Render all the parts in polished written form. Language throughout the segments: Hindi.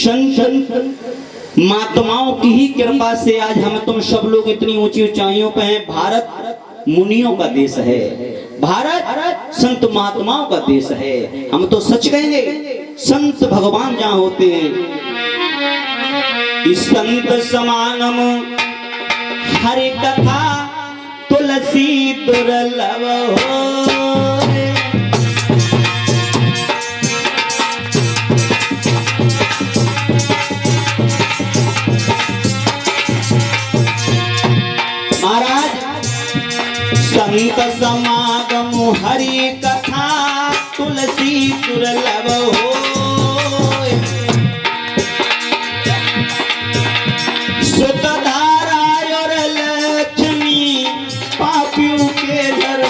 संत महात्माओं की ही कृपा से आज हम तुम सब लोग इतनी ऊंची ऊंचाइयों पे हैं। भारत मुनियों का देश है, भारत संत महात्माओं का देश है। हम तो सच कहेंगे, संत भगवान जहाँ होते हैं। इस संत समागम हरि कथा तुलसी दुर्लभ हो। संत समागम हरि कथा तुलसी दुर्लभ हो। सुत धारा और लक्ष्मी पापियों के घर।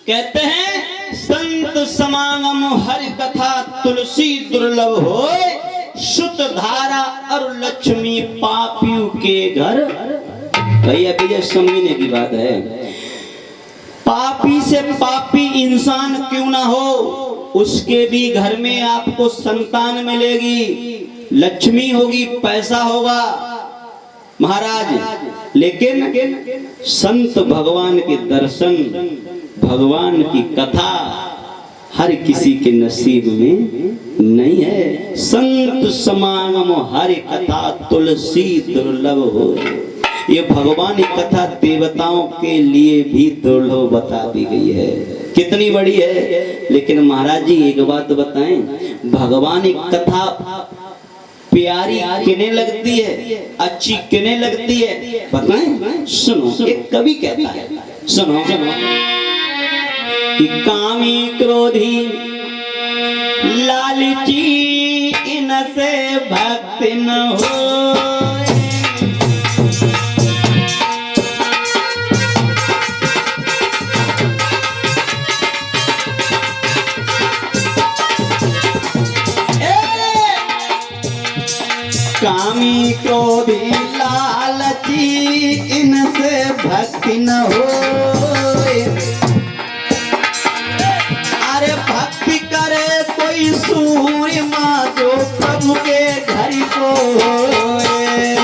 कहते हैं संत समागम हरि कथा तुलसी दुर्लभ होए, शुद्ध धारा और लक्ष्मी पापियों के घर। भैया भैया समझने की बात है, पापी से पापी इंसान क्यों ना हो, उसके भी घर में आपको संतान मिलेगी, लक्ष्मी होगी, पैसा होगा महाराज। लेकिन संत भगवान के दर्शन, भगवान की कथा हर किसी के नसीब में नहीं है। संत समागम हरि कथा तुलसी दुर्लभ हो। ये भगवान की कथा देवताओं के लिए भी दुर्लभ बता दी गई है। कितनी बड़ी है। लेकिन महाराज जी एक बात बताएं, भगवान की कथा प्यारी किने लगती है, अच्छी किने लगती है बताएं। सुनो, एक कवि कहता है, सुनो सुनो कि कामी क्रोधी लालची इनसे भक्ति न हो। कामी क्रोधी लालची इनसे भक्ति न हो। अरे भक्ति करे कोई सूर्य माँ जो प्रभु के घर को होए।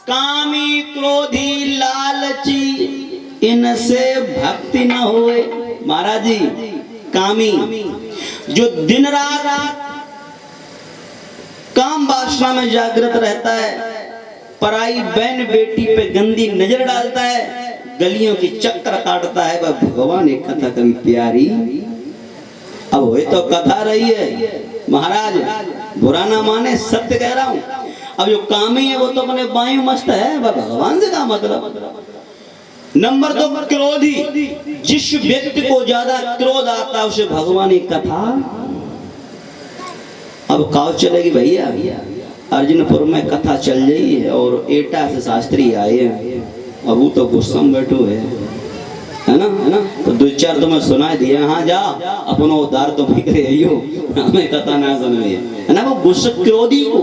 कामी क्रोधी लालची इनसे भक्ति न होए। महाराज जी, कामी जो दिन रात काम वासना में जागृत रहता है, पराई बहन बेटी पे गंदी नजर डालता है, गलियों की चक्कर काटता है, वह भगवान एक कथा कभी प्यारी। अब वही तो कथा रही है महाराज, बुरा ना माने, सत्य कह रहा हूं। अब जो कामी है वो तो अपने बाएं मस्त है, वह भगवान से का मतलब। नंबर 2 क्रोधी, जिस व्यक्ति को ज्यादा क्रोध आता है उसे भगवान की कथा। अब काव चलेगी भैया, अर्जुनपुर में कथा चल रही है और एटा से शास्त्री आए हैं, अब वो तो गुस्सा में बैठो है ना, है ना। तो 2-4 तुम्हें सुनाई दिया, हाँ जा अपनो उद्धार तो भी करे, हमें कथा ना सुन है ना। वो गुस्सा क्रोधी को।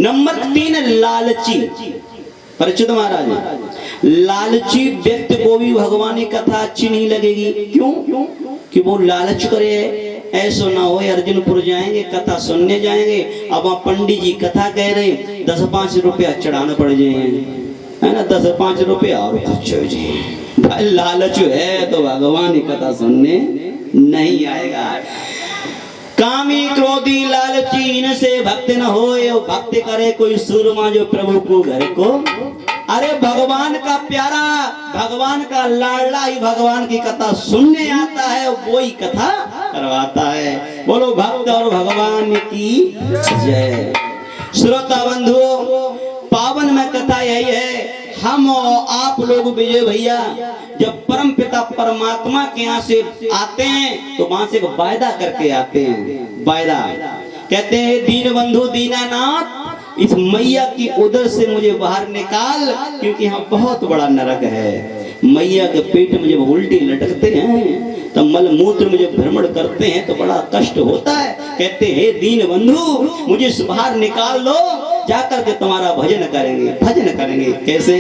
नंबर 3 लालची, परिचित महाराज। लालची व्यक्ति को भी भगवान की कथा अच्छी नहीं लगेगी। क्यों? कि वो लालच करे, ऐसा ना हो अर्जुनपुर जाएंगे, कथा सुनने जाएंगे, अब पंडित जी कथा कह रहे 10-5 रुपया चढ़ाना पड़ जाए, है ना, 10-5 रुपया और कुछ हो जाए। भाई लालच है तो भगवान की कथा सुनने नहीं आएगा। कामी क्रोधी लालची इनसे भक्ति न होए, भक्ति करे कोई सूरमा जो प्रभु को घर को। अरे भगवान का प्यारा, भगवान का लाडला ही भगवान की कथा सुनने आता है, वो ही कथा करवाता है। बोलो भक्त और भगवान की जय। श्रोता बंधुओं, पावन में कथा यही है, हम और आप लोग विजय भैया जब परम पिता परमात्मा के यहाँ से आते हैं तो वहां से एक वायदा करके आते हैं। वायदा कहते हैं, दीन बंधु दीनानाथ, इस मैया की उदर से मुझे बाहर निकाल, क्योंकि यहाँ बहुत बड़ा नरक है। मैया के पेट में जब उल्टी लटकते हैं तब मल मूत्र में जब भ्रमण करते हैं तो बड़ा कष्ट होता है। कहते हैं, दीन बंधु मुझे बाहर निकाल लो, जाकर के तुम्हारा भजन करेंगे। भजन करेंगे कैसे?